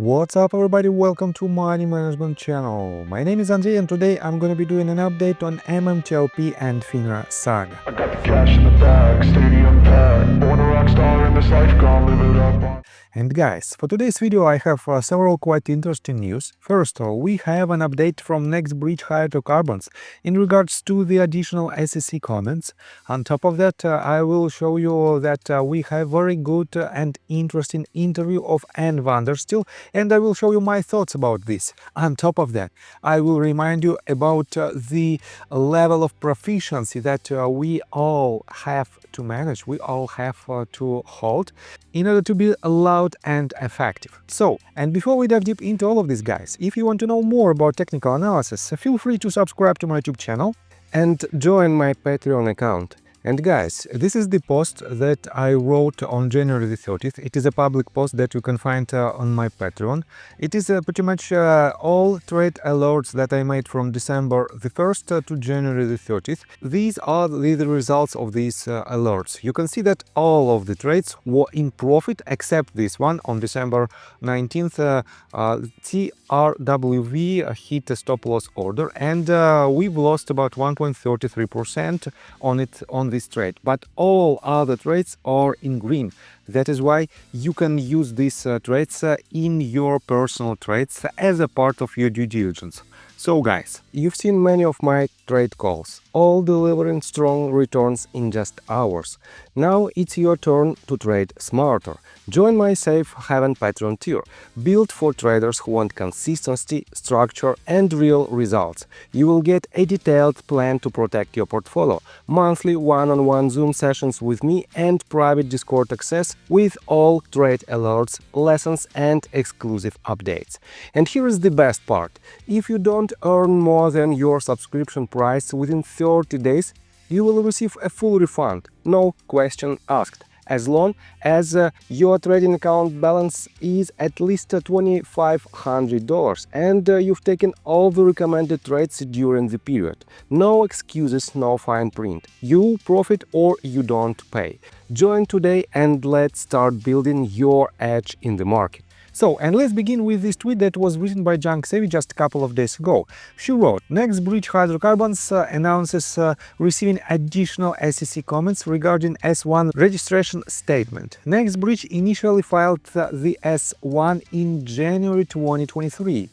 What's up everybody, welcome to Money Management channel. My name is Andrei and today I'm gonna be doing an update on MMTLP and FINRA saga. I got the cash in the bag, stadium packed, born a rock star in this life, gonna live it up. And guys, for today's video I have several quite interesting news. First of all, we have an update from NBH Hydrocarbons in regards to the additional SEC comments. On top of that, I will show you that we have very good and interesting interview of Ann Vandersteel, and I will show you my thoughts about this. On top of that, I will remind you about the level of proficiency that we all have to manage, we all have to hold in order to be loud and effective. So, and before we dive deep into all of this, guys, if you want to know more about technical analysis, feel free to subscribe to my YouTube channel and join my Patreon account. And guys, this is the post that I wrote on January the 30th. It is a public post that you can find on my Patreon. It is pretty much all trade alerts that I made from December the 1st to January the 30th. These are the results of these alerts. You can see that all of the trades were in profit except this one on December 19th. TRWV hit a stop loss order and we've lost about 1.33% on this trade, but all other trades are in green. That is why you can use these trades in your personal trades as a part of your due diligence. So guys, you've seen many of my trade calls, all delivering strong returns in just hours. Now it's your turn to trade smarter. Join my Safe Haven Patreon tier, built for traders who want consistency, structure and real results. You will get a detailed plan to protect your portfolio, monthly one-on-one Zoom sessions with me and private Discord access with all trade alerts, lessons and exclusive updates. And here is the best part. If you don't earn more than your subscription price within 30 days, you will receive a full refund, no question asked, as long as your trading account balance is at least $2,500 and you've taken all the recommended trades during the period. No excuses, no fine print. You profit or you don't pay. Join today and let's start building your edge in the market. So, and let's begin with this tweet that was written by Junk Savvy just a couple of days ago. She wrote, NBH Hydrocarbons announces receiving additional SEC comments regarding S1 registration statement. NBH initially filed the S1 in January 2023,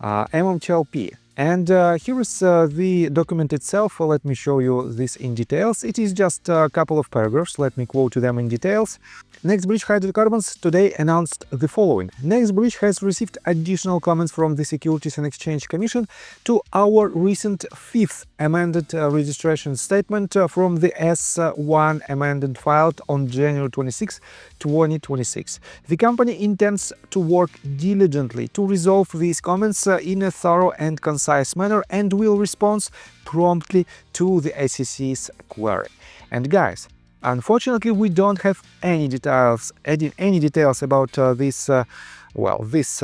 MMTLP. And here is the document itself. Let me show you this in details. It is just a couple of paragraphs. Let me quote them in details. NBH Hydrocarbons today announced the following. NBH has received additional comments from the Securities and Exchange Commission to our recent 5th amended registration statement from the S1 amendment filed on January 26, 2026. The company intends to work diligently to resolve these comments in a thorough and concise manner and will respond promptly to the SEC's query. And guys, unfortunately, we don't have any details about this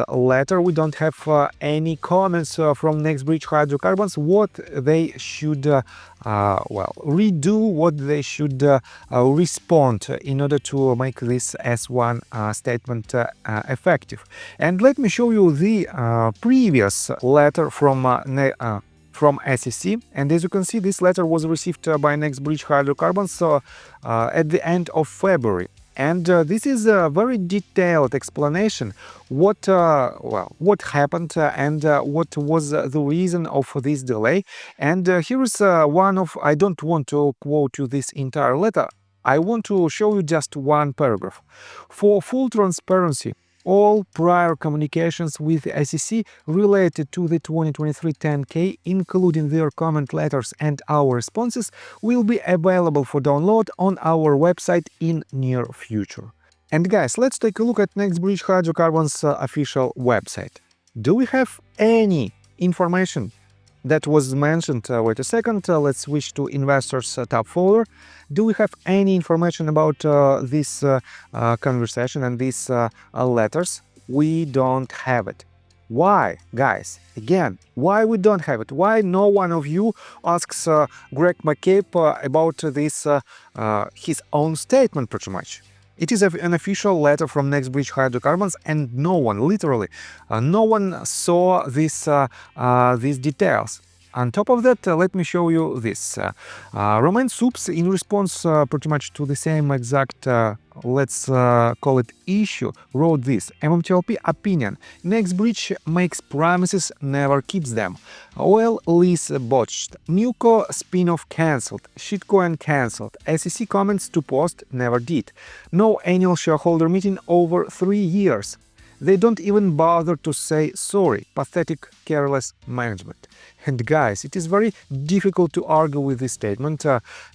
letter. We don't have any comments from NBH Hydrocarbons what they should redo, what they should respond in order to make this S1 statement effective. And let me show you the previous letter from SEC, and as you can see, this letter was received by NBH Hydrocarbons at the end of February. And this is a very detailed explanation what happened and what was the reason of this delay. And here is one of, I don't want to quote you this entire letter, I want to show you just one paragraph. For full transparency, all prior communications with the SEC related to the 2023 10K, including their comment letters and our responses, will be available for download on our website in near future. And guys, let's take a look at NBH Hydrocarbons official website. Do we have any information that was mentioned? Wait a second, let's switch to investors tab folder. Do we have any information about this conversation and these letters? We don't have it. Why, guys? Again, why we don't have it? Why no one of you asks Greg McCabe about this his own statement pretty much? It is an official letter from NBH Hydrocarbons, and no one, literally, no one saw these details. On top of that, let me show you this. Romain Soups, in response pretty much to the same exact, let's call it issue, wrote this. MMTLP opinion. NBH makes promises, never keeps them. Oil lease botched. Newco spin-off cancelled. Shitcoin cancelled. SEC comments to post, never did. No annual shareholder meeting over 3 years. They don't even bother to say sorry. Pathetic, careless management. And guys, it is very difficult to argue with this statement.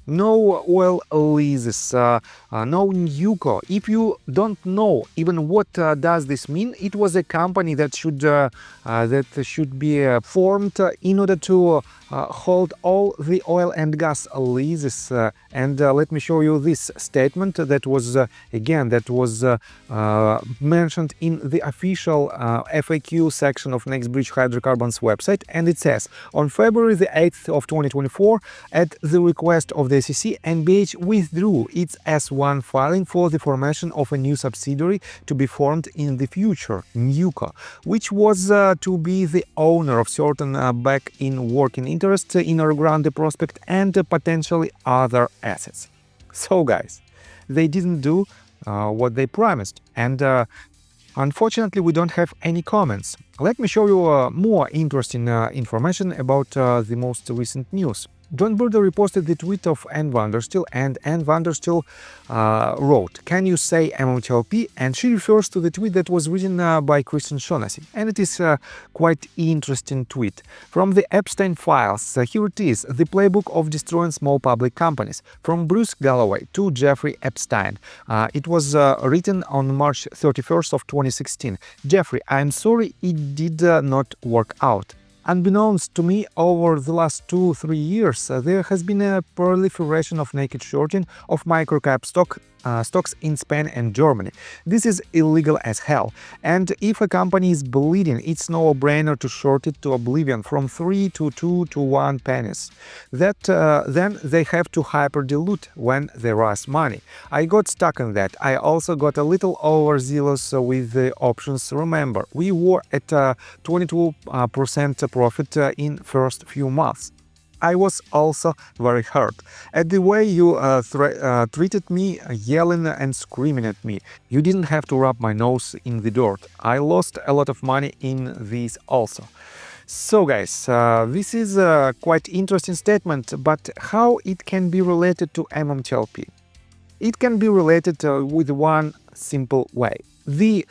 No oil leases, no Newco. If you don't know even what does this mean, it was a company that should be formed in order to hold all the oil and gas leases. And let me show you this statement that was mentioned in the official FAQ section of NBH Hydrocarbons website, and it says, on February the 8th of 2024, at the request of the SEC, NBH withdrew its S1 filing for the formation of a new subsidiary to be formed in the future, Newco, which was to be the owner of certain back-in working interests in Orogrande prospect and potentially other assets. So guys, they didn't do what they promised, and unfortunately, we don't have any comments. Let me show you more interesting information about the most recent news. John Burder reposted the tweet of Ann Vanderstiel, and Ann Vanderstiel wrote, "Can you say MMTLP?" And she refers to the tweet that was written by Christian Shaughnessy. And it is a quite interesting tweet. From the Epstein files, here it is, the playbook of destroying small public companies. From Bruce Galloway to Jeffrey Epstein. It was written on March 31st of 2016. Jeffrey, I'm sorry it did not work out. Unbeknownst to me, over the last 2-3 years, there has been a proliferation of naked shorting of microcap stocks in Spain and Germany. This is illegal as hell, and if a company is bleeding, it's no-brainer to short it to oblivion from 3 to 2 to 1 pennies. Then they have to hyper-dilute when they raise money. I got stuck on that. I also got a little overzealous with the options. Remember, we were at 22% profit in first few months. I was also very hurt at the way you treated me, yelling and screaming at me. You didn't have to rub my nose in the dirt. I lost a lot of money in this also. So guys, this is a quite interesting statement, but how it can be related to MMTLP? It can be related with one simple way. The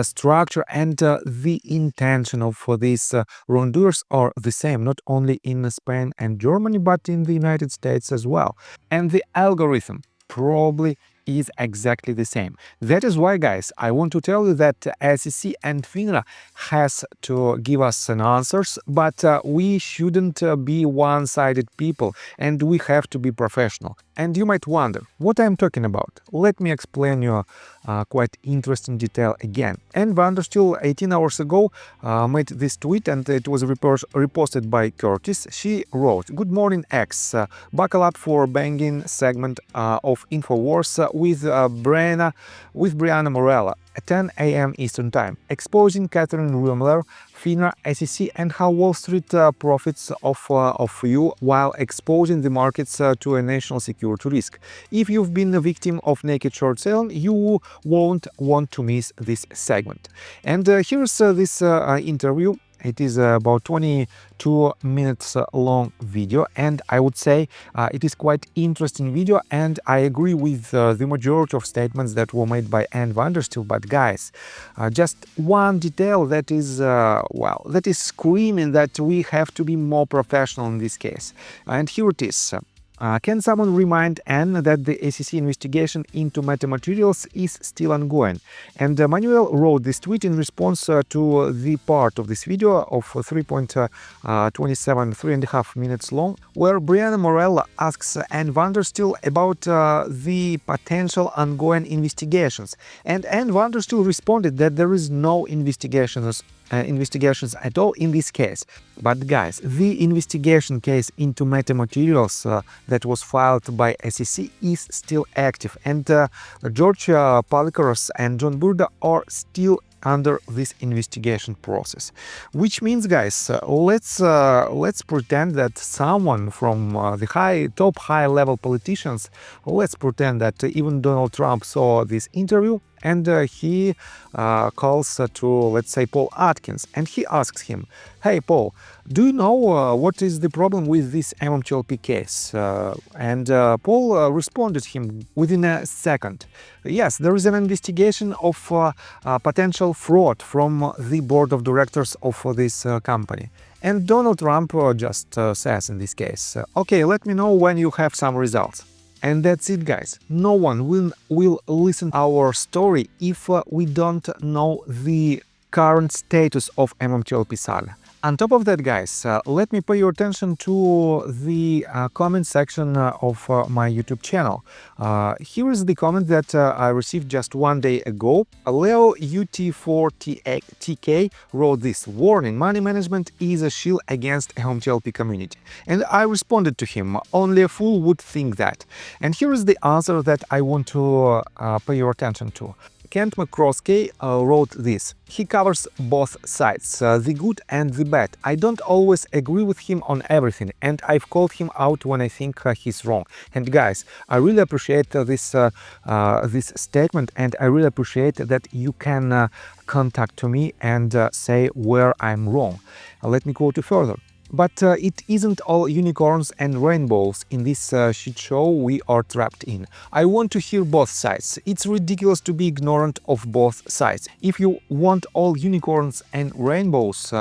structure and the intention of these wrongdoers are the same, not only in Spain and Germany, but in the United States as well. And the algorithm probably is exactly the same. That is why, guys, I want to tell you that SEC and FINRA has to give us an answers, but we shouldn't be one-sided people, and we have to be professional. And you might wonder what I'm talking about. Let me explain you quite interesting detail again. And Vanderstiel 18 hours ago made this tweet, and it was reposted by Curtis. She wrote, "Good morning, X. Buckle up for banging segment of InfoWars with Brianna Morella at 10 a.m. Eastern Time, exposing Catherine Ruemmler, FINRA, SEC, and how Wall Street profits of you while exposing the markets to a national security risk. If you've been a victim of naked short selling, you won't want to miss this segment." And here's this interview. It is about 22 minutes long video, and I would say it is quite interesting video, and I agree with the majority of statements that were made by Ann Vanderstiel. But guys, just one detail that is that is screaming that we have to be more professional in this case, and here it is. Can someone remind Anne that the SEC investigation into metamaterials is still ongoing? And Manuel wrote this tweet in response to the part of this video of 3.5 minutes long, where Brianna Morella asks Ann Vanderstiel about the potential ongoing investigations. And Ann Vanderstiel responded that there is no investigations investigations at all in this case. But guys, the investigation case into metamaterials that was filed by SEC is still active, and George Palikaros and John Burda are still under this investigation process, which means, guys, let's pretend that someone from the top high level politicians, let's pretend that even Donald Trump saw this interview, and he calls to, let's say, Paul Atkins, and he asks him, "Hey Paul, do you know what is the problem with this MMTLP case?" And Paul responded him within a second. Yes, there is an investigation of potential fraud from the board of directors of this company. And Donald Trump just says in this case, "Okay, let me know when you have some results." And that's it, guys. No one will listen our story if we don't know the current status of MMTLP saga. On top of that, guys, let me pay your attention to the comment section of my YouTube channel. Here is the comment that I received just one day ago. Leo UT4TK wrote this: "Warning, money management is a shield against MMTLP community." And I responded to him, "Only a fool would think that." And here is the answer that I want to pay your attention to. Kent McCroskey wrote this: "He covers both sides, the good and the bad. I don't always agree with him on everything, and I've called him out when I think he's wrong." And guys, I really appreciate this statement, and I really appreciate that you can contact me and say where I'm wrong. Let me quote you further. "But it isn't all unicorns and rainbows in this shit show we are trapped in. I want to hear both sides. It's ridiculous to be ignorant of both sides. If you want all unicorns and rainbows,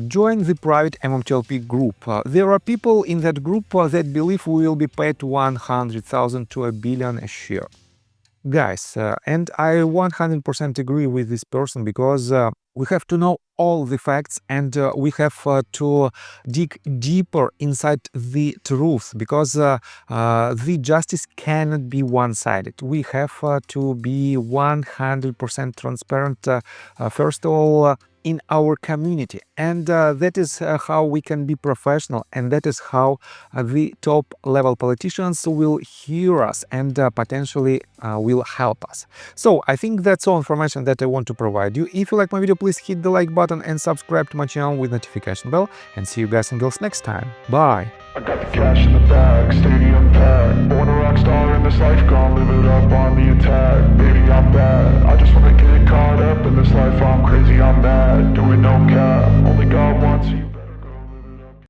join the private MMTLP group. There are people in that group that believe we will be paid 100,000 to $1 billion a share." Guys, and I 100% agree with this person, because we have to know all the facts, and we have to dig deeper inside the truth, because the justice cannot be one-sided. We have to be 100% transparent, first of all, in our community, and that is how we can be professional, and that is how the top level politicians will hear us and potentially will help us. So I think that's all information that I want to provide you. If you like my video, please hit the like button and subscribe to my channel with notification bell, and see you guys and girls next time. Bye. I got the cash in the bag, stadium packed. Born a rock star in this life, gon' live it up on the attack. Baby, I'm bad, I just wanna get caught up in this life. I'm crazy, I'm mad, doing no cap. Only God wants you.